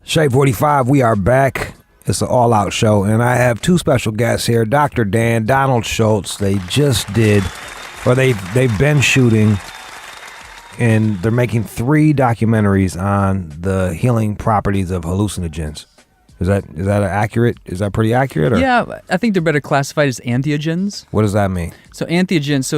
Shade 45, we are back. It's an all-out show, and I have two special guests here, Dr. Dan, Donald Schultz. They just did, or they've been shooting, and they're making 3 documentaries on the healing properties of hallucinogens. Is that accurate? Is that pretty accurate? Or? Yeah, I think they're better classified as entheogens. What does that mean? So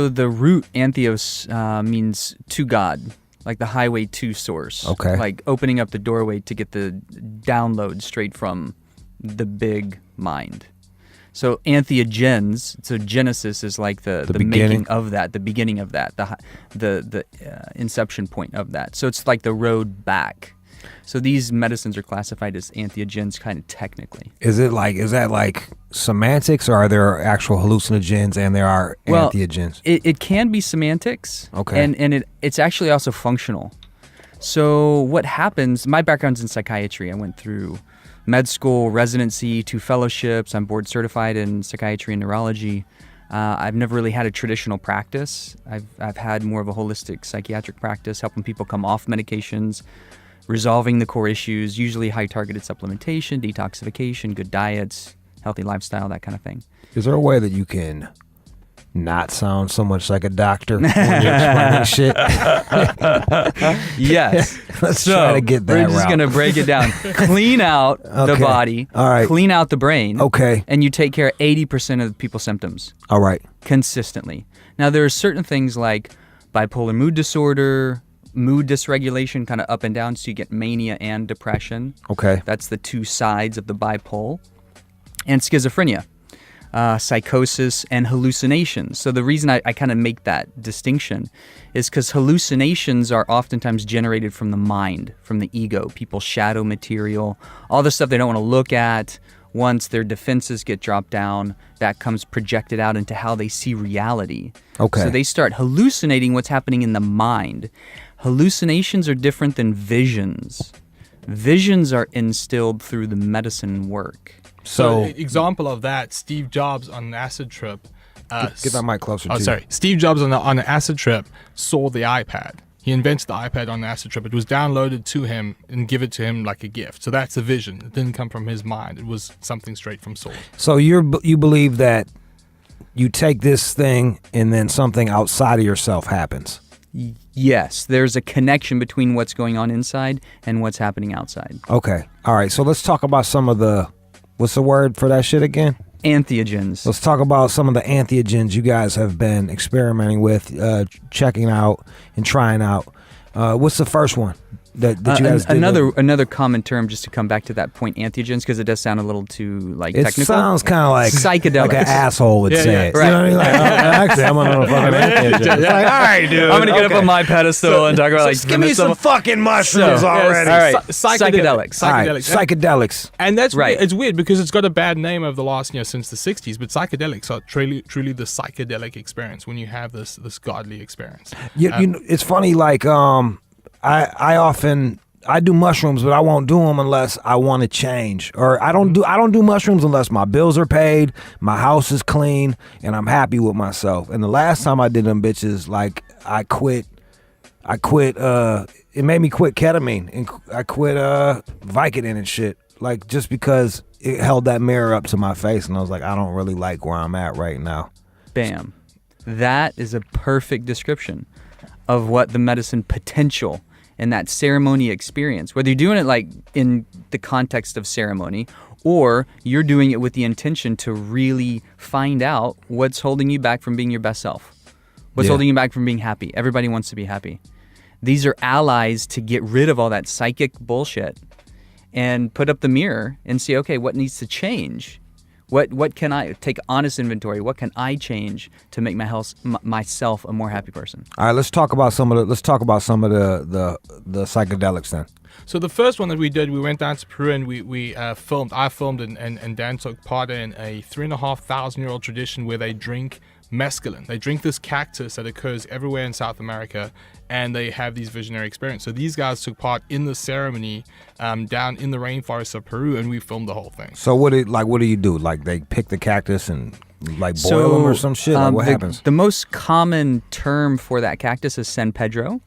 the root antheos means to God. Like the highway to source. Okay. Like opening up the doorway to get the download straight from the big mind. So entheogens, so Genesis is like the making of that, the beginning of that, the inception point of that. So it's like the road back. So these medicines are classified as entheogens kind of technically. Is that like semantics, or are there actual hallucinogens and there are entheogens? It can be semantics. Okay. And it's actually also functional. So what happens, my background's in psychiatry. I went through med school, residency, 2 fellowships. I'm board certified in psychiatry and neurology. I've never really had a traditional practice. I've had more of a holistic psychiatric practice, helping people come off medications, resolving the core issues, usually high targeted supplementation, detoxification, good diets, healthy lifestyle, that kind of thing. Is there a way that you can not sound so much like a doctor when you're explaining shit? Yes. Let's try to get that We're just going to break it down. Clean out the body. All right. Clean out the brain. Okay. And you take care of 80% of people's symptoms. All right. Consistently. Now, there are certain things like bipolar mood disorder, mood dysregulation, kind of up and down, so you get mania and depression. Okay. That's the 2 sides of the bipolar. And schizophrenia, psychosis, and hallucinations. So the reason I kind of make that distinction is because hallucinations are oftentimes generated from the mind, from the ego. People shadow material, all the stuff they don't want to look at. Once their defenses get dropped down, that comes projected out into how they see reality. Okay. So they start hallucinating what's happening in the mind. Hallucinations are different than visions. Visions are instilled through the medicine work. So example of that, Steve Jobs on an acid trip. Get that mic closer to you. Sorry. Steve Jobs on an acid trip saw the iPad. He invented the iPad on an acid trip. It was downloaded to him and given to him like a gift. So that's a vision. It didn't come from his mind. It was something straight from source. So you believe that you take this thing and then something outside of yourself happens? Yes, there's a connection between what's going on inside and what's happening outside. Okay. All right. So let's talk about some of the, what's the word for that shit again? Entheogens. Let's talk about some of the entheogens you guys have been experimenting with, checking out and trying out. What's the first one that you guys did? Another common term, just to come back to that point, entheogens, because it does sound a little too technical. It sounds kind of like psychedelics. Like an asshole would say. Right. You know what I mean? Like, actually, I'm on a fucking entheogen. It's like, all right, dude. I'm gonna get up on my pedestal and talk about give me some fucking mushrooms already. All right. Psychedelics. All right. Psychedelics. And that's right. It's weird because it's got a bad name over the last, since the 60s, but psychedelics are truly the psychedelic experience when you have this godly experience. It's funny, like, I do mushrooms, but I won't do them unless I want to change. Or I don't do mushrooms unless my bills are paid, my house is clean, and I'm happy with myself. And the last time I did them bitches, like, I quit, it made me quit ketamine, and I quit Vicodin and shit. Like, just because it held that mirror up to my face, and I was like, I don't really like where I'm at right now. Bam. That is a perfect description of what the medicine potential and that ceremony experience, whether you're doing it like in the context of ceremony or you're doing it with the intention to really find out what's holding you back from being your best self, what's holding you back from being happy. Everybody wants to be happy. These are allies to get rid of all that psychic bullshit and put up the mirror and see, okay, what needs to change? What can I take honest inventory? What can I change to make myself a more happy person? All right, let's talk about some of the psychedelics then. So the first one that we did, we went down to Peru and we filmed. I filmed and Dan took part in a 3,500-year-old tradition where they drink mescaline. They drink this cactus that occurs everywhere in South America, and they have these visionary experiences. So these guys took part in the ceremony down in the rainforest of Peru, and we filmed the whole thing. So what do you do? Like, they pick the cactus and like boil them or some shit? Like, what happens? The most common term for that cactus is San Pedro.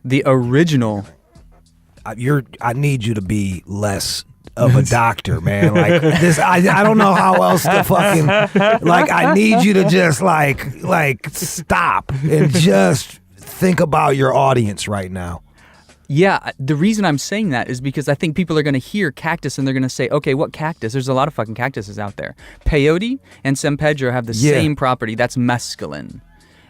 The original I need you to be less of a doctor, man. Like this, I don't know how else to fucking, like, I need you to just like stop and just think about your audience right now. Yeah, the reason I'm saying that is because I think people are going to hear cactus and they're going to say, okay, what cactus? There's a lot of fucking cactuses out there. Peyote and San Pedro have the same property. That's mescaline.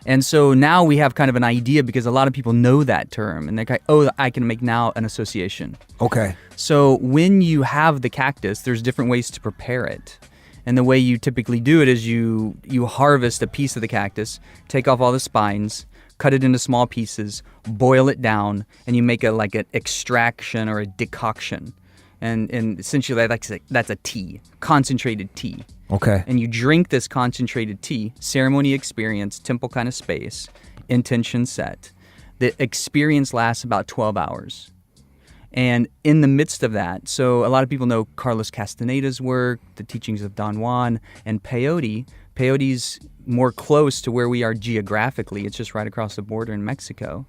And so now we have kind of an idea because a lot of people know that term and they're like, oh, I can make now an association. Okay. So when you have the cactus, there's different ways to prepare it. And the way you typically do it is you harvest a piece of the cactus, take off all the spines, cut it into small pieces, boil it doan, and you make an extraction or a decoction. And essentially that's a tea, concentrated tea. Okay. And you drink this concentrated tea, ceremony experience, temple kind of space, intention set. The experience lasts about 12 hours. And in the midst of that, so a lot of people know Carlos Castaneda's work, the teachings of Don Juan, and peyote. Peyote's more close to where we are geographically. It's just right across the border in Mexico.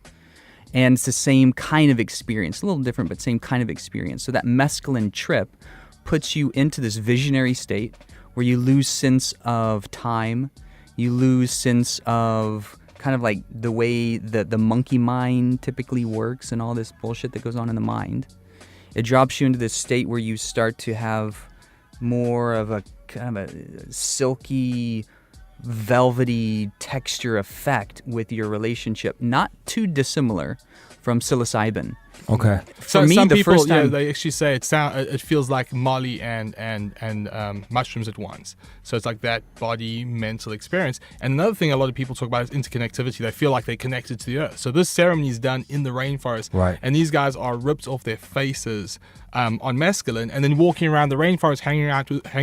And it's the same kind of experience, a little different, but same kind of experience. So that mescaline trip puts you into this visionary state where you lose sense of time, you lose sense of kind of like the way the monkey mind typically works and all this bullshit that goes on in the mind. It drops you into this state where you start to have more of a kind of a silky, velvety texture effect with your relationship, not too dissimilar from psilocybin. Okay. So me, some the people, first time, they actually say it feels like Molly and mushrooms at once. So it's like that body mental experience. And another thing a lot of people talk about is interconnectivity. They feel like they're connected to the earth. So this ceremony is done in the rainforest, right? And these guys are ripped off their faces on mescaline, and then walking around the rainforest, hanging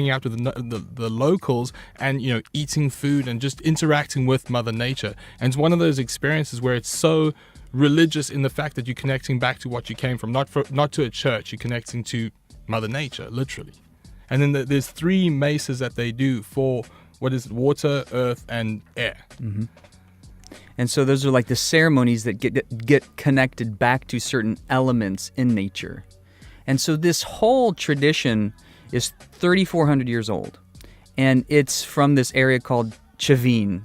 out with the locals, and eating food and just interacting with Mother Nature. And it's one of those experiences where it's so religious in the fact that you're connecting back to what you came from, not to a church. You're connecting to Mother Nature, literally. And then there's 3 mesas that they do for what is it, water, earth, and air. Mm-hmm. And so those are like the ceremonies that get connected back to certain elements in nature. And so this whole tradition is 3,400 years old, and it's from this area called Chavin,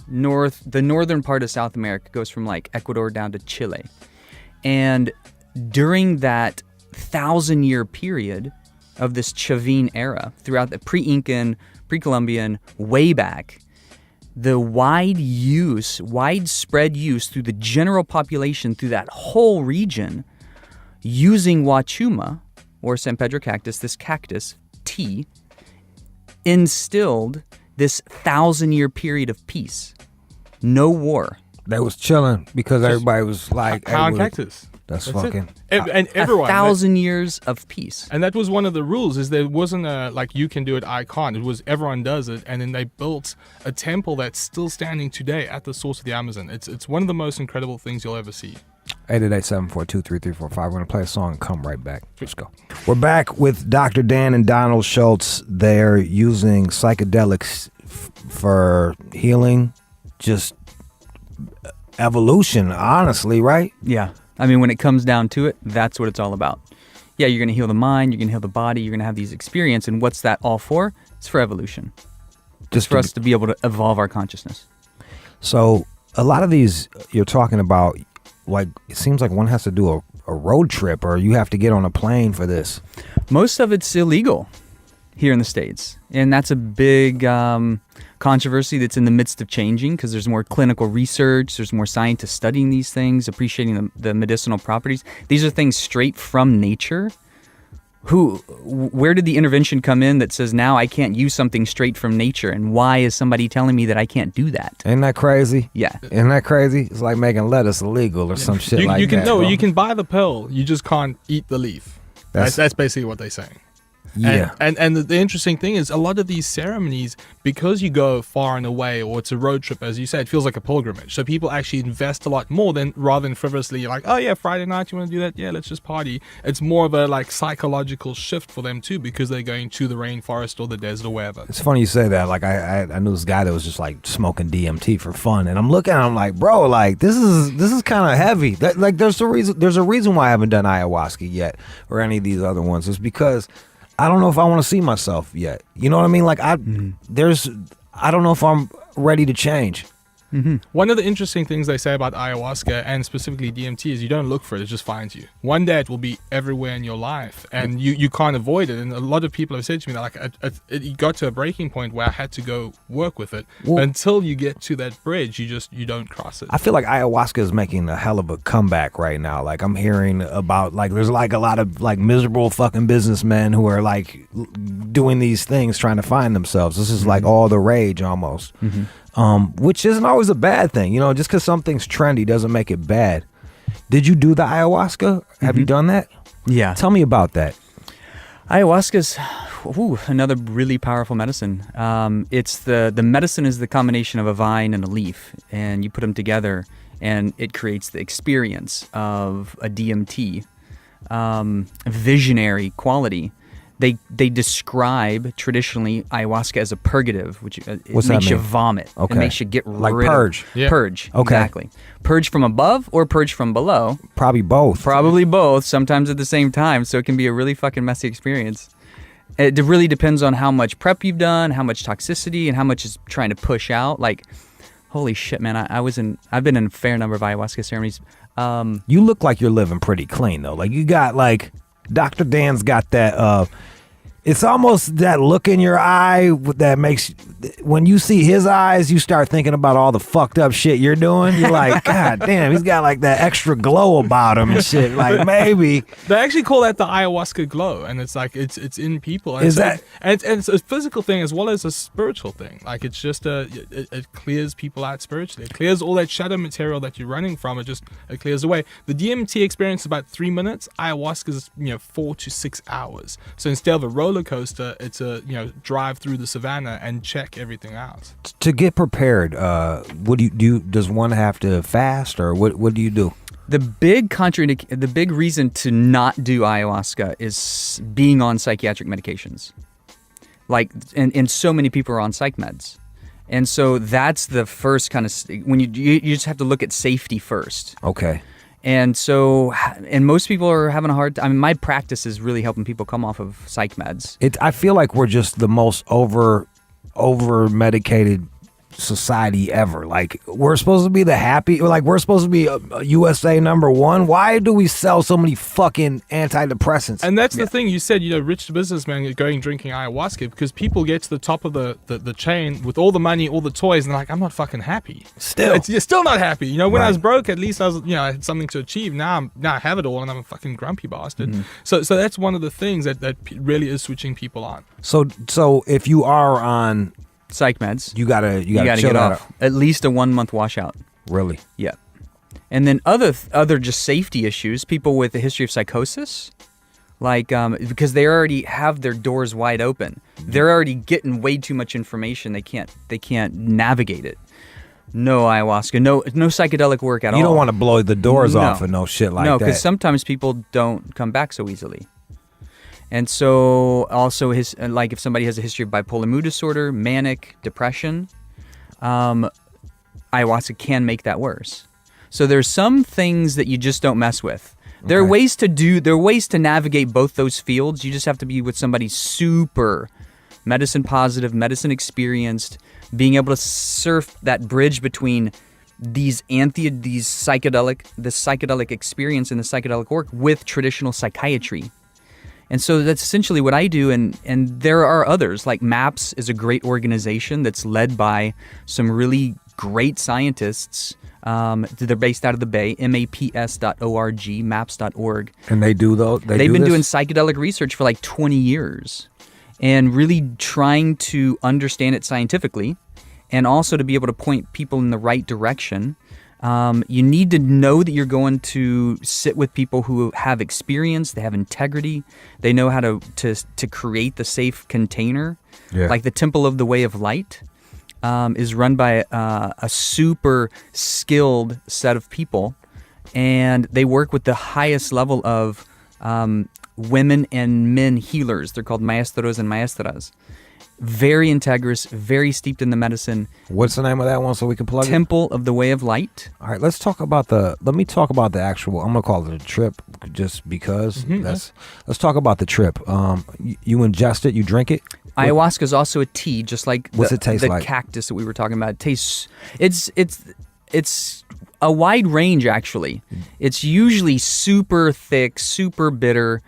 the northern part of South America. Goes from like Ecuador down to Chile. And during that 1,000-year period of this Chavin era, throughout the pre-Incan, pre-Columbian, way back, the widespread use through the general population, through that whole region, using Wachuma, or San Pedro cactus, this cactus, tea, instilled this 1,000-year period of peace. No war. They was chilling because everybody was like, pound cactus. That's fucking... And everyone. 1,000 years of peace. And that was one of the rules, is there wasn't a, like, you can do it, I can't. It was everyone does it. And then they built a temple that's still standing today at the source of the Amazon. It's one of the most incredible things you'll ever see. 888-742-3345. We're going to play a song and come right back. Let's go. We're back with Dr. Dan and Donald Schultz. They're using psychedelics for healing, just evolution, honestly, right? Yeah. I mean, when it comes down to it, that's what it's all about. Yeah, you're going to heal the mind, you're going to heal the body, you're going to have these experiences. And what's that all for? It's for evolution. Just for us to be able to evolve our consciousness. So a lot of these you're talking about, like, it seems like one has to do a road trip, or you have to get on a plane for this. Most of it's illegal here in the States. And that's a big controversy that's in the midst of changing, because there's more clinical research, there's more scientists studying these things, appreciating the medicinal properties. These are things straight from nature. Where did the intervention come in that says now I can't use something straight from nature, and why is somebody telling me that I can't do that? Isn't that crazy? Yeah. Isn't that crazy? It's like making lettuce illegal or some shit like that. No, you can buy the pill, you just can't eat the leaf. That's basically what they're saying. Yeah. And the interesting thing is, a lot of these ceremonies, because you go far and away, or it's a road trip, as you said, it feels like a pilgrimage. So people actually invest a lot more rather than frivolously like, oh yeah, Friday night, you want to do that? Yeah, let's just party. It's more of a like psychological shift for them too, because they're going to the rainforest or the desert or wherever. It's funny you say that. Like I knew this guy that was just like smoking DMT for fun, and I'm looking at him like, bro, like this is kind of heavy. Like there's a reason why I haven't done ayahuasca yet or any of these other ones. It's because I don't know if I want to see myself yet. You know what I mean? Like I don't know if I'm ready to change. Mm-hmm. One of the interesting things they say about ayahuasca and specifically DMT is you don't look for it, it just finds you. One day it will be everywhere in your life and you can't avoid it. And a lot of people have said to me that like it got to a breaking point where I had to go work with it. Well, but until you get to that bridge, you don't cross it. I feel like ayahuasca is making a hell of a comeback right now. Like I'm hearing about like there's like a lot of like miserable fucking businessmen who are like doing these things trying to find themselves. This is like all the rage almost. Mm-hmm. Which isn't always a bad thing, you know. Just because something's trendy doesn't make it bad. Did you do the ayahuasca? Have you done that? Yeah. Tell me about that. Ayahuasca's another really powerful medicine. It's the medicine is the combination of a vine and a leaf, and you put them together, and it creates the experience of a DMT, visionary quality. They describe traditionally ayahuasca as a purgative, which it makes you vomit. Okay. It makes you get like rid purge. of Yeah. purge. Okay. Exactly. Purge from above or purge from below. Probably both. Probably both, sometimes at the same time. So it can be a really fucking messy experience. It really depends on how much prep you've done, how much toxicity, and how much is trying to push out. Like, holy shit, man! I've been in a fair number of ayahuasca ceremonies. You look like you're living pretty clean though. Like you got like Dr. Dan's got that. It's almost that look in your eye that makes, when you see his eyes, you start thinking about all the fucked up shit you're doing. You're like, God damn, he's got like that extra glow about him and shit. Like maybe They actually call that the ayahuasca glow, and it's like it's in people. And Is so that- and it's a physical thing as well as a spiritual thing. Like it's just it clears people out spiritually. It clears all that shadow material that you're running from. It clears away. The DMT experience is about 3 minutes. Ayahuasca is 4 to 6 hours. So instead of a roller coaster, it's a drive through the savannah and check everything out. to get prepared. What do you do? Does one have to fast or what do you do? The big reason to not do ayahuasca is being on psychiatric medications. Like, and so many people are on psych meds. And so that's the first kind of, when you just have to look at safety first. Okay. And so, and most people are having a hard time. I mean, my practice is really helping people come off of psych meds. I feel like we're just the most over medicated society ever. Like we're supposed to be we're supposed to be a USA #1. Why do we sell so many fucking antidepressants? And that's the thing you said, rich businessmen going drinking ayahuasca, because people get to the top of the chain with all the money, all the toys, and they're like, I'm not fucking happy. You're still not happy. When Right. I was broke, at least I was, I had something to achieve. Now I have it all, and I'm a fucking grumpy bastard. Mm-hmm. So that's one of the things that really is switching people on. So if you are on Psych meds. you gotta You gotta chill get that off. out. At least a 1 month washout. Really? Yeah. And then other just safety issues, people with a history of psychosis, like because they already have their doors wide open. They're already getting way too much information. They can't navigate it. No ayahuasca, no psychedelic work at all. You don't want to blow the doors No. off and no shit like no, that. because sometimes people don't come back so easily. And so also if somebody has a history of bipolar mood disorder, manic, depression, ayahuasca can make that worse. So there's some things that you just don't mess with. There are ways to navigate both those fields. You just have to be with somebody super medicine positive, medicine experienced, being able to surf that bridge between this psychedelic experience and the psychedelic work with traditional psychiatry. And so that's essentially what I do, and there are others, like MAPS is a great organization that's led by some really great scientists. They're based out of the Bay, maps.org, maps.org. And they do though. They've been doing psychedelic research for like 20 years and really trying to understand it scientifically and also to be able to point people in the right direction You need to know that you're going to sit with people who have experience, they have integrity, they know how to create the safe container. Yeah. Like the Temple of the Way of Light is run by a super skilled set of people, and they work with the highest level of women and men healers. They're called maestros and maestras. Very integrous, very steeped in the medicine. What's the name of that one so we can plug it? Temple of the Way of Light. All right, let me talk about the actual, I'm going to call it a trip just because. Let's talk about the trip. You ingest it, you drink it? Ayahuasca is also a tea, just like What's it taste the like? cactus that we were talking about. It tastes, it's a wide range, actually. It's usually super thick, super bitter,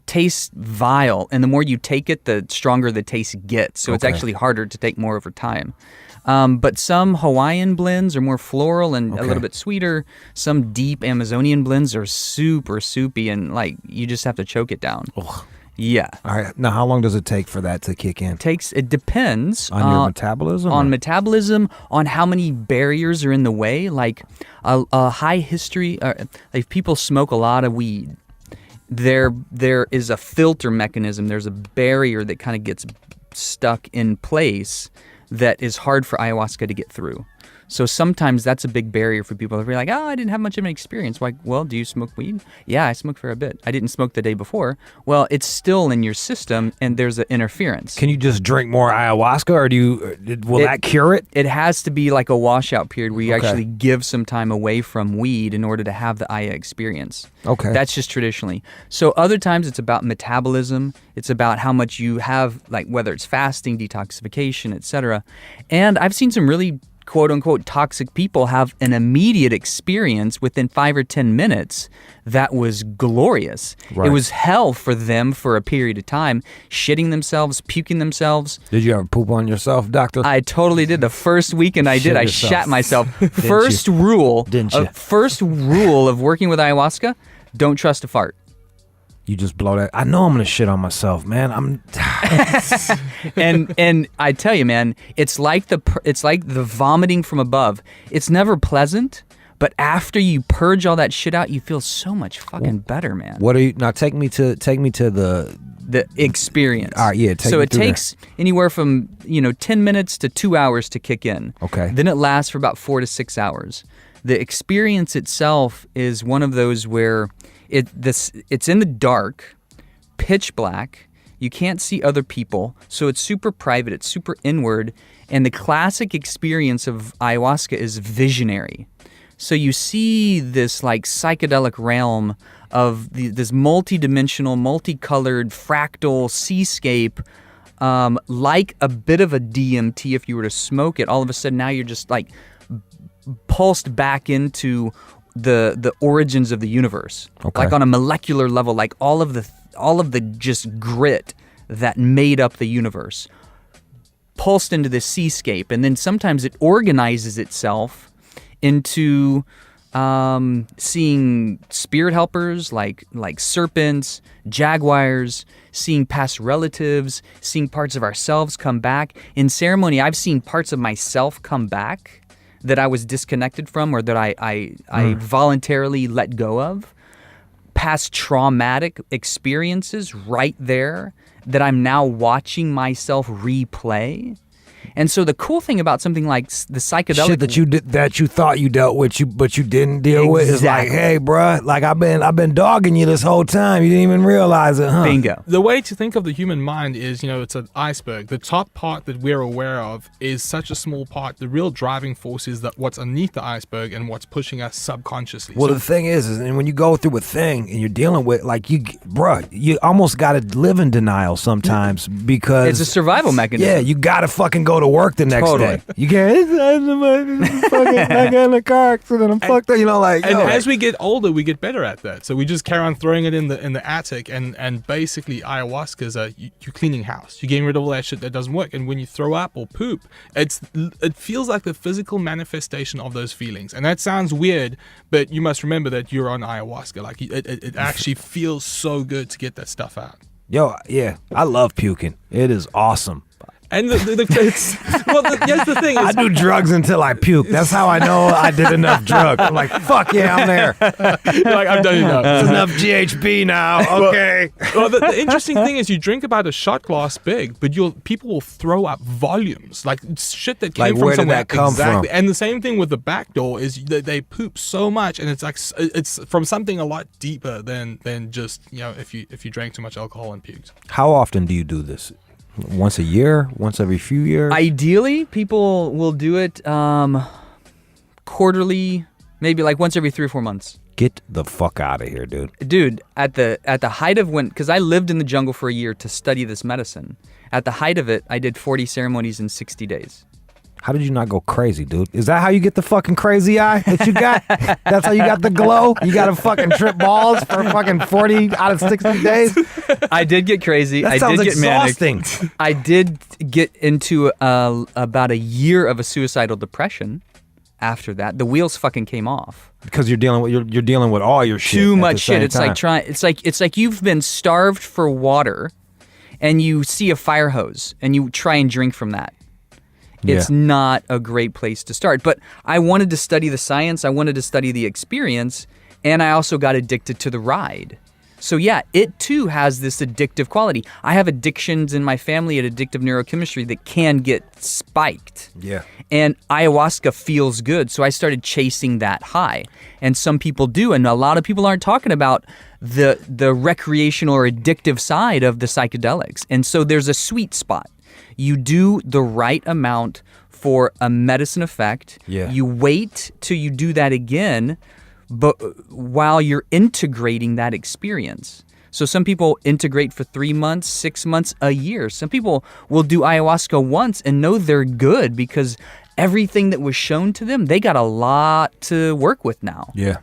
tastes vile, and the more you take it, the stronger the taste gets. So it's actually harder to take more over time. But some Hawaiian blends are more floral and a little bit sweeter. Some deep Amazonian blends are super soupy, and like you just have to choke it down. Ugh. Yeah. All right. Now, how long does it take for that to kick in? It depends on your metabolism. On metabolism, on how many barriers are in the way. Like a high history, if people smoke a lot of weed, there is a filter mechanism. There's a barrier that kind of gets stuck in place that is hard for ayahuasca to get through. So sometimes that's a big barrier for people. They're like, oh, I didn't have much of an experience. Like, well, do you smoke weed? Yeah, I smoke for a bit. I didn't smoke the day before. Well, it's still in your system, and there's an interference. Can you just drink more ayahuasca, or will that cure it? It has to be like a washout period where you actually give some time away from weed in order to have the Aya experience. Okay. That's just traditionally. So other times it's about metabolism. It's about how much you have, like whether it's fasting, detoxification, etc. And I've seen some really quote-unquote toxic people have an immediate experience within 5 or 10 minutes that was glorious. Right. It was hell for them for a period of time, shitting themselves, puking themselves. Did you ever poop on yourself, doctor? I totally did. The first weekend I did, I shat myself. First rule of working with ayahuasca, don't trust a fart. You just blow that. I know I'm gonna shit on myself, man. and I tell you, man, it's like the vomiting from above. It's never pleasant, but after you purge all that shit out, you feel so much fucking better, man. What are you now? Take me to the experience. All right, yeah. So it takes anywhere from 10 minutes to 2 hours to kick in. Okay. Then it lasts for about 4 to 6 hours. The experience itself is one of those where it's in the dark, pitch black. You can't see other people, so it's super private. It's super inward, and the classic experience of ayahuasca is visionary. So you see this like psychedelic realm of this multi-dimensional, multicolored, fractal seascape, like a bit of a DMT. If you were to smoke it, all of a sudden now you're just like pulsed back into the origins of the universe, like on a molecular level, like all of the just grit that made up the universe, pulsed into this seascape, and then sometimes it organizes itself into seeing spirit helpers like serpents, jaguars, seeing past relatives, seeing parts of ourselves come back. In ceremony, I've seen parts of myself come back that I was disconnected from, or that I voluntarily let go of. Past traumatic experiences right there that I'm now watching myself replay. And so the cool thing about something like the psychedelic shit that you did, that you thought you dealt with, but you didn't deal with, is like, hey, bruh, like I've been dogging you this whole time. You didn't even realize it, huh? Bingo. The way to think of the human mind is, it's an iceberg. The top part that we're aware of is such a small part. The real driving force is that what's underneath the iceberg and what's pushing us subconsciously. Well, the thing is, and when you go through a thing and you're dealing with, like, you almost got to live in denial sometimes because it's a survival mechanism. Yeah, you got to fucking go to work the next day. You can't. I got in a car accident. I'm fucked up. As we get older, we get better at that. So we just carry on throwing it in the attic, and basically ayahuasca is you're cleaning house. You're getting rid of all that shit that doesn't work. And when you throw up or poop, it feels like the physical manifestation of those feelings. And that sounds weird, but you must remember that you're on ayahuasca. Like it actually feels so good to get that stuff out. Yo, yeah, I love puking. It is awesome. And here's the thing. I do drugs until I puke. That's how I know I did enough drugs. I'm like, fuck yeah, I'm there. You're like, I've done enough. It's enough GHB now. Okay. Well, the interesting thing is you drink about a shot glass big, but people will throw up volumes, like shit that came Like, from where did somewhere. that come from? And the same thing with the back door is they poop so much, and it's like it's from something a lot deeper than just if you drank too much alcohol and puked. How often do you do this? Once a year? Once every few years? Ideally, people will do it quarterly, maybe like once every 3 or 4 months. Get the fuck out of here, dude. Dude, at the height of when, because I lived in the jungle for a year to study this medicine. At the height of it, I did 40 ceremonies in 60 days. How did you not go crazy, dude? Is that how you get the fucking crazy eye that you got? That's how you got the glow? You got to fucking trip balls for fucking 40 out of 60 days? I did get crazy. That I sounds did get exhausting. manic. I did get into about a year of a suicidal depression after that. The wheels fucking came off. Because you're dealing with all your shit. Too at much the shit. same It's time. like it's like you've been starved for water and you see a fire hose and you try and drink from that. It's not a great place to start. But I wanted to study the science, I wanted to study the experience, and I also got addicted to the ride. So yeah, it too has this addictive quality. I have addictions in my family at addictive neurochemistry that can get spiked. Yeah. And ayahuasca feels good, so I started chasing that high. And some people do, and a lot of people aren't talking about the recreational or addictive side of the psychedelics. And so there's a sweet spot. You do the right amount for a medicine effect. Yeah. You wait till you do that again, but while you're integrating that experience. So some people integrate for 3 months, 6 months, a year. Some people will do ayahuasca once and know they're good because everything that was shown to them, they got a lot to work with now. Yeah.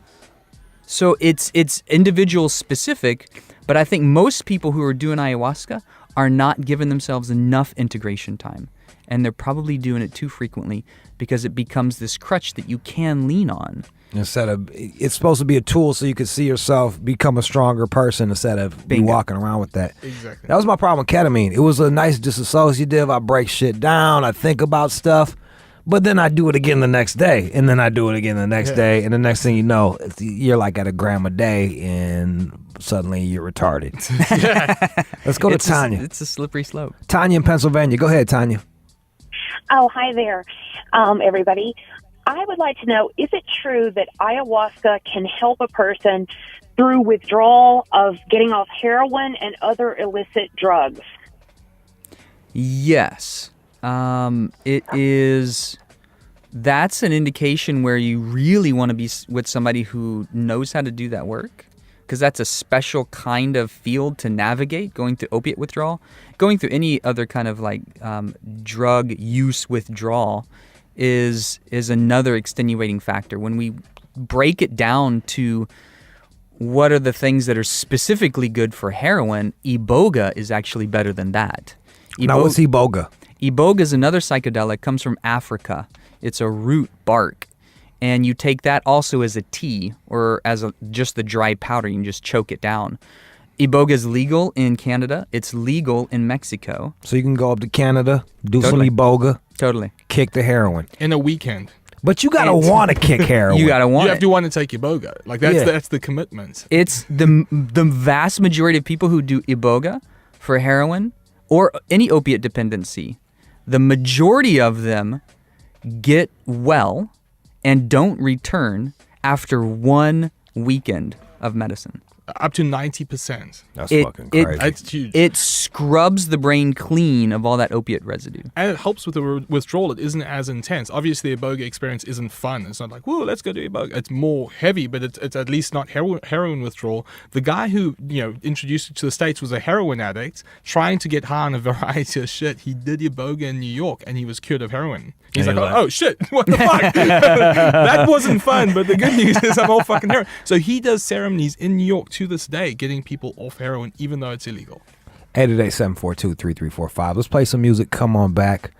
So it's individual specific, but I think most people who are doing ayahuasca are not giving themselves enough integration time. And they're probably doing it too frequently because it becomes this crutch that you can lean on. Instead of, it's supposed to be a tool so you can see yourself become a stronger person instead of be walking around with that. Exactly. That was my problem with ketamine. It was a nice disassociative. I break shit down. I think about stuff. But then I do it again the next day, and then I do it again the next day, and the next thing you know, you're like at a gram a day, and suddenly you're retarded. Let's go to Tanya. It's a slippery slope. Tanya in Pennsylvania. Go ahead, Tanya. Oh, hi there, everybody. I would like to know, is it true that ayahuasca can help a person through withdrawal of getting off heroin and other illicit drugs? Yes. It is. That's an indication where you really want to be with somebody who knows how to do that work, because that's a special kind of field to navigate, going through opiate withdrawal. Going through any other kind of like drug use withdrawal is another extenuating factor. When we break it down to what are the things that are specifically good for heroin, Iboga is actually better than that. Now, what's Iboga? Iboga is another psychedelic, comes from Africa. It's a root bark. And you take that also as a tea or as just the dry powder. You can just choke it down. Iboga is legal in Canada. It's legal in Mexico. So you can go up to Canada, do Totally. some Iboga, Totally. kick the heroin. In a weekend. But you got to want to kick heroin. You got to want You have it. to want to take Iboga. Like that's the commitment. It's the vast majority of people who do Iboga for heroin or any opiate dependency. The majority of them get well and don't return after 1 weekend of medicine. Up to 90%. That's fucking crazy. That's huge. It scrubs the brain clean of all that opiate residue. And it helps with the withdrawal. It isn't as intense. Obviously, the Iboga experience isn't fun. It's not like, whoa, let's go do Iboga. It's more heavy, but it's at least not heroin withdrawal. The guy who introduced it to the States was a heroin addict trying to get high on a variety of shit. He did Iboga in New York, and he was cured of heroin. He's like, oh, shit, what the fuck? That wasn't fun, but the good news is I'm all fucking heroin. So he does ceremonies in New York to this day, getting people off heroin, even though it's illegal. 888-742-3345. Let's play some music. Come on back.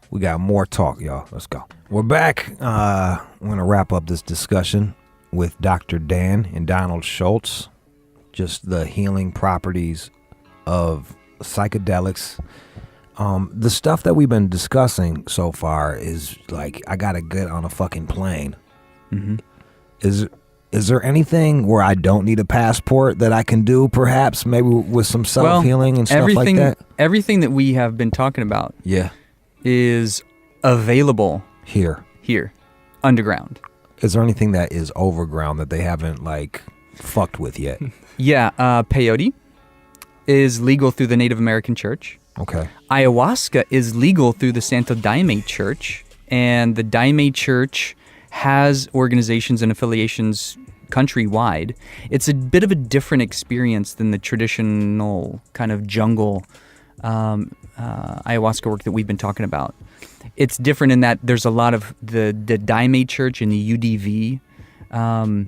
We got more talk, y'all. Let's go. We're back. We're going to wrap up this discussion with Dr. Dan and Donald Schultz. Just the healing properties of psychedelics. The stuff that we've been discussing so far is like, I gotta get on a fucking plane. Mm-hmm. Is there anything where I don't need a passport that I can do, perhaps, maybe with some self-healing and stuff like that? Everything that we have been talking about is available here, underground. Is there anything that is overground that they haven't, like, fucked with yet? Yeah, peyote is legal through the Native American Church. Okay. Ayahuasca is legal through the Santo Daime Church, and the Daime Church has organizations and affiliations countrywide. It's a bit of a different experience than the traditional kind of jungle ayahuasca work that we've been talking about. It's different in that there's a lot of the Daime Church and the UDV.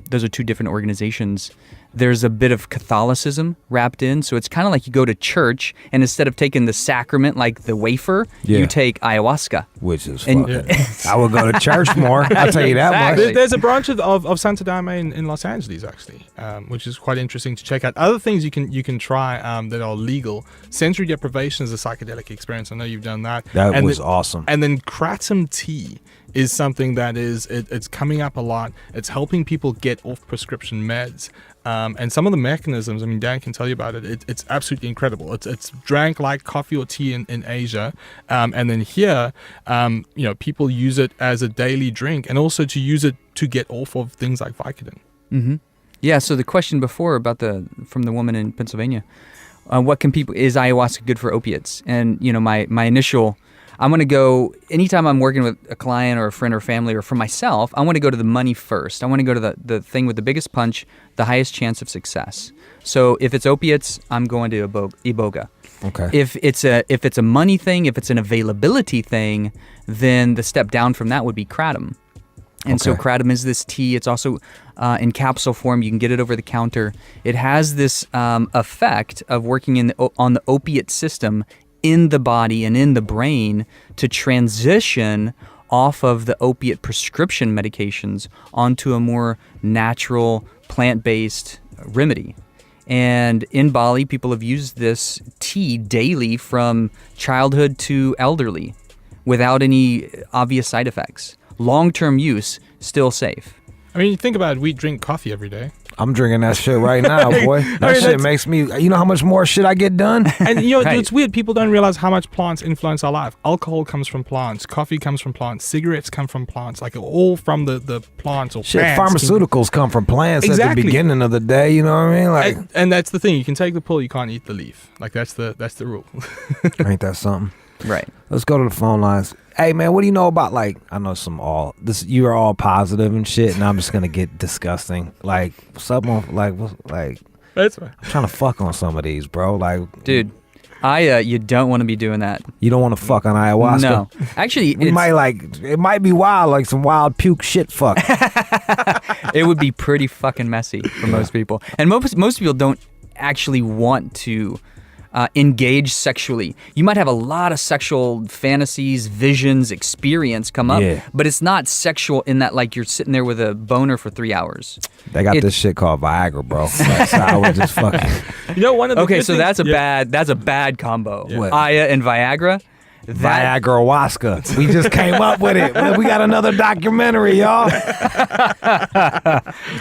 Those are two different organizations. There's a bit of Catholicism wrapped in, so it's kind of like you go to church, and instead of taking the sacrament like the wafer, you take ayahuasca. Which is fucking... I would go to church more, I'll tell you that much. There's a branch of Santo Daime in Los Angeles, actually, which is quite interesting to check out. Other things you can try that are legal. Sensory deprivation is a psychedelic experience. I know you've done that. That was awesome. And then kratom tea is something that it's coming up a lot. It's helping people get off prescription meds. And some of the mechanisms, I mean, Dan can tell you about it. It's absolutely incredible. It's drank like coffee or tea in Asia. And then here, people use it as a daily drink and also to use it to get off of things like Vicodin. Mm-hmm. Yeah, so the question before from the woman in Pennsylvania, is ayahuasca good for opiates? And, my initial... I'm going to go, anytime I'm working with a client or a friend or family or for myself, I want to go to the money first. I want to go to the thing with the biggest punch, the highest chance of success. So if it's opiates, I'm going to Iboga. Okay. If it's a money thing, if it's an availability thing, then the step down from that would be kratom. And so kratom is this tea. It's also in capsule form. You can get it over the counter. It has this effect of working on the opiate system in the body and in the brain to transition off of the opiate prescription medications onto a more natural plant-based remedy. And in Bali, people have used this tea daily from childhood to elderly without any obvious side effects. Long-term use, still safe. I mean, you think about it, we drink coffee every day. I'm drinking that shit right now, boy. That shit makes me... You know how much more shit I get done? And it's weird. People don't realize how much plants influence our life. Alcohol comes from plants. Coffee comes from plants. Cigarettes come from plants. Like all from the plants or shit, plants. Pharmaceuticals come from plants at the beginning of the day. You know what I mean? Like, and that's the thing. You can take the pill. You can't eat the leaf. Like that's the rule. Ain't that something? Right. Let's go to the phone lines. Hey man, what do you know about, like, I know you are all positive and shit, and I'm just gonna get disgusting. Like, something like That's right. I'm trying to fuck on some of these, bro. Like, dude, you don't want to be doing that. You don't want to fuck on ayahuasca? No. Actually, it might be wild, like some wild puke shit fuck. It would be pretty fucking messy for most people. And most people don't actually want to engage sexually. You might have a lot of sexual fantasies, visions, experience come up, but it's not sexual in that, like, you're sitting there with a boner for 3 hours. They got this shit called Viagra, bro. So I would just fucking... One of the okay, so that's a bad combo. Yeah. Aya and Viagra. Viagra-wasca. We just came up with it. We got another documentary, y'all.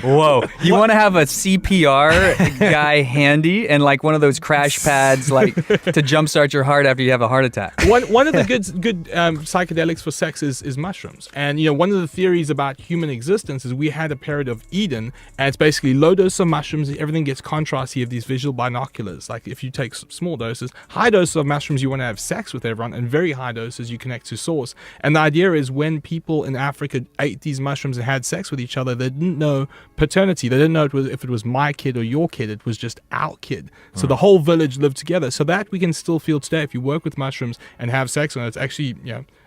Whoa. You want to have a CPR guy handy and like one of those crash pads like to jumpstart your heart after you have a heart attack. One of the good psychedelics for sex is mushrooms. And one of the theories about human existence is we had a period of Eden, and it's basically low dose of mushrooms, everything gets contrast, you have these visual binoculars. Like if you take small doses, high doses of mushrooms, you want to have sex with everyone, and very high doses you connect to source. And the idea is when people in Africa ate these mushrooms and had sex with each other, they didn't know paternity. They didn't know if it was my kid or your kid. It was just our kid. So the whole village lived together. So that we can still feel today. If you work with mushrooms and have sex on it, it's actually,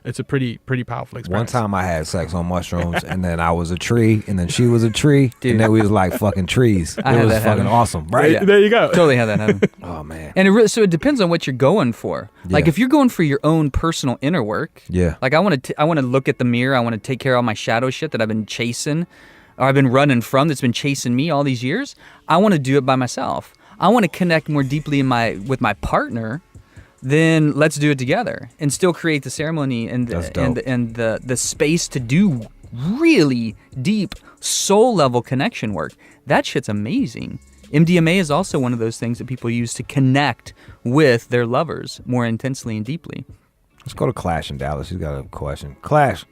it's a pretty powerful experience. One time I had sex on mushrooms, and then I was a tree, and then she was a tree, and then we was like fucking trees. It was fucking awesome, right? Yeah. There you go. Totally had that happen. Oh man. And so it depends on what you're going for. Like if you're going for your own personal inner work, like I want to look at the mirror, I want to take care of all my shadow shit that I've been chasing, or I've been running from, that's been chasing me all these years. I want to do it by myself. I want to connect more deeply with my partner. then let's do it together and still create the ceremony and That's dope. the space to do really deep soul level connection work. That shit's amazing. MDMA is also one of those things that people use to connect with their lovers more intensely and deeply. Let's go to Clash in Dallas. He's got a question. Clash.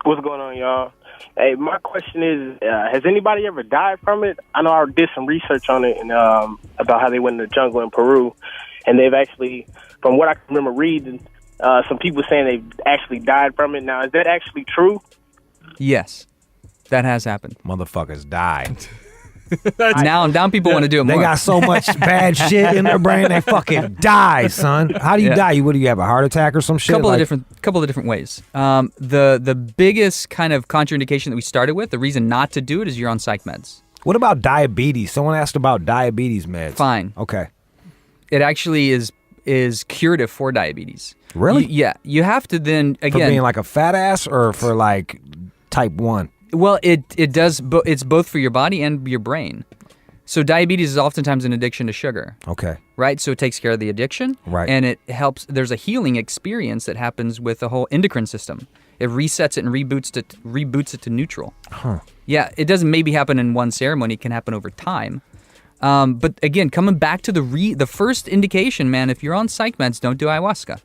What's going on, y'all? Hey, my question is, has anybody ever died from it? I know I did some research on it and about how they went in the jungle in Peru, and they've actually, from what I can remember reading, some people saying they've actually died from it. Now, is that actually true? Yes, that has happened. Motherfuckers die. Now people want to do it more. They got so much bad shit in their brain, they fucking die, son. How do you die? What do you have, a heart attack or some shit? Couple of different ways. The biggest kind of contraindication that we started with, the reason not to do it, is you're on psych meds. What about diabetes? Someone asked about diabetes meds. Fine. Okay. It actually is curative for diabetes. Really? Yeah. You have to then, again... For being like a fat ass or for like type 1? Well, it does. It's both for your body and your brain. So diabetes is oftentimes an addiction to sugar. Okay. Right. So it takes care of the addiction. Right. And it helps. There's a healing experience that happens with the whole endocrine system. It resets it and reboots it to neutral. Huh. Yeah. It doesn't maybe happen in one ceremony. It can happen over time. But again, coming back to the first indication, man, if you're on psych meds, don't do ayahuasca.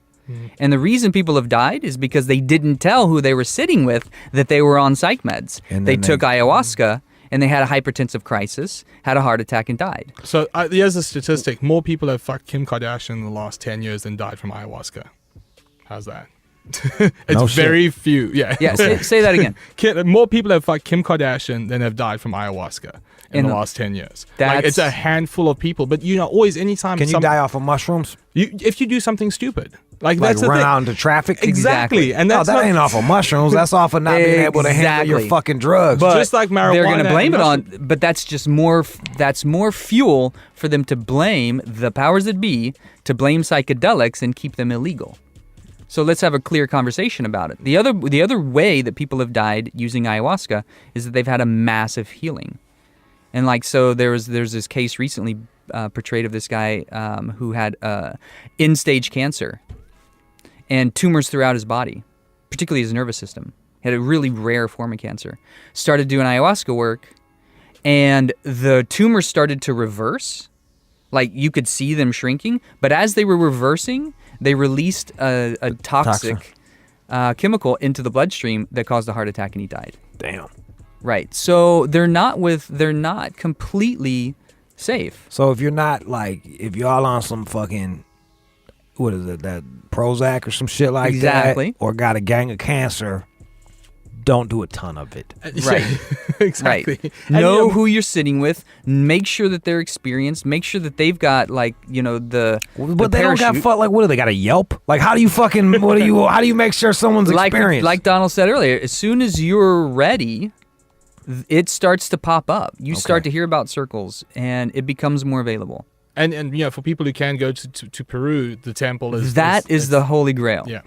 And the reason people have died is because they didn't tell who they were sitting with that they were on psych meds. And they took ayahuasca and they had a hypertensive crisis, had a heart attack, and died. So here's a statistic. More people have fucked Kim Kardashian in the last 10 years than died from ayahuasca. How's that? It's No very few. Yeah. Yeah, say that again. More people have fucked Kim Kardashian than have died from ayahuasca in the last 10 years. Like, it's a handful of people. But, always, anytime... Can you die off of mushrooms? If you do something stupid. Like Like that's the run thing. out into traffic? Exactly. And that's that ain't off of mushrooms. That's off of not being able to handle your fucking drugs. But just like marijuana. They're going to blame it on, but that's just more fuel for them to blame the powers that be, to blame psychedelics and keep them illegal. So let's have a clear conversation about it. The other way that people have died using ayahuasca is that they've had a massive healing. And so there's this case recently portrayed of this guy who had end-stage cancer and tumors throughout his body, particularly his nervous system. He had a really rare form of cancer. Started doing ayahuasca work, and the tumors started to reverse. Like, you could see them shrinking, but as they were reversing, they released a toxic chemical into the bloodstream that caused a heart attack, and he died. Damn. Right. So they're not completely safe. So if you're not if y'all on some fucking, what is it, that Prozac or some shit like that, or got a gang of cancer, don't do a ton of it. Right. Exactly. Right. Know who you're sitting with. Make sure that they're experienced. Make sure that they've got the But they parachute. don't got what do they got, a Yelp? Like, how do you fucking how do you make sure someone's experienced? Like Donald said earlier, as soon as you're ready, it starts to pop up. You start to hear about circles, and it becomes more available. And for people who can go to Peru, the temple is the holy grail. Yeah.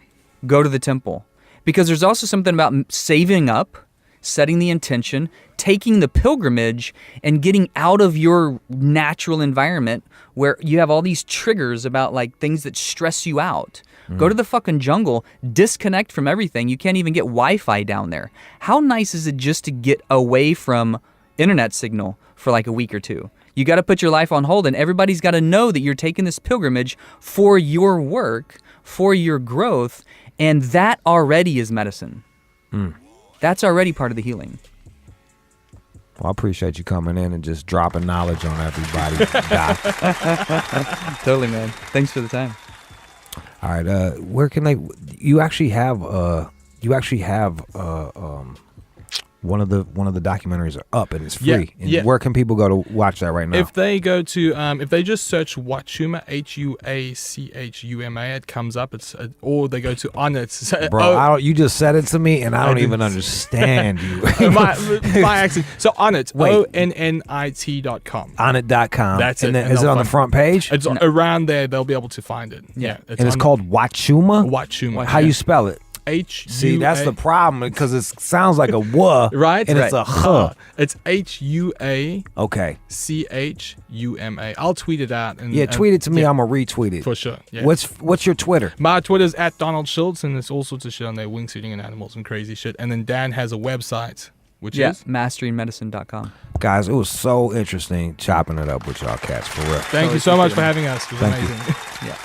Go to the temple. Because there's also something about saving up, setting the intention, taking the pilgrimage, and getting out of your natural environment where you have all these triggers about things that stress you out. Go to the fucking jungle, disconnect from everything. You can't even get Wi-Fi down there. How nice is it just to get away from internet signal for a week or two? You got to put your life on hold, and everybody's got to know that you're taking this pilgrimage for your work, for your growth, and that already is medicine. That's already part of the healing. Well, I appreciate you coming in and just dropping knowledge on everybody. Doc. Totally, man. Thanks for the time. All right, where can they? You actually have one of the documentaries are up and it's free. Yeah. Where can people go to watch that right now? If they go to if they just search Huachuma, Huachuma, it comes up. Or they go to Onnit. Bro, you just said it to me and I don't even understand you. my accent. So Onnit, ONNIT.com. Onnit.com. That's it. And then, is it on the front page? It's around there. They'll be able to find it. Yeah. It's called Huachuma? Huachuma. How you spell it? H. See, that's the problem because it sounds like a wuh, Right? And it's a huh. It's HUACHUMA. Okay. I'll tweet it out. And, Yeah, tweet it to me. yeah, I'm gonna retweet it. for sure. Yeah. What's your Twitter? My Twitter's at Donald Schultz, and there's all sorts of shit on there, wingsuiting and animals and crazy shit. And then Dan has a website, which is masteringmedicine.com. Guys, it was so interesting chopping it up with y'all cats for real. Thank you so much for having us. It was Thank you. amazing. Yeah.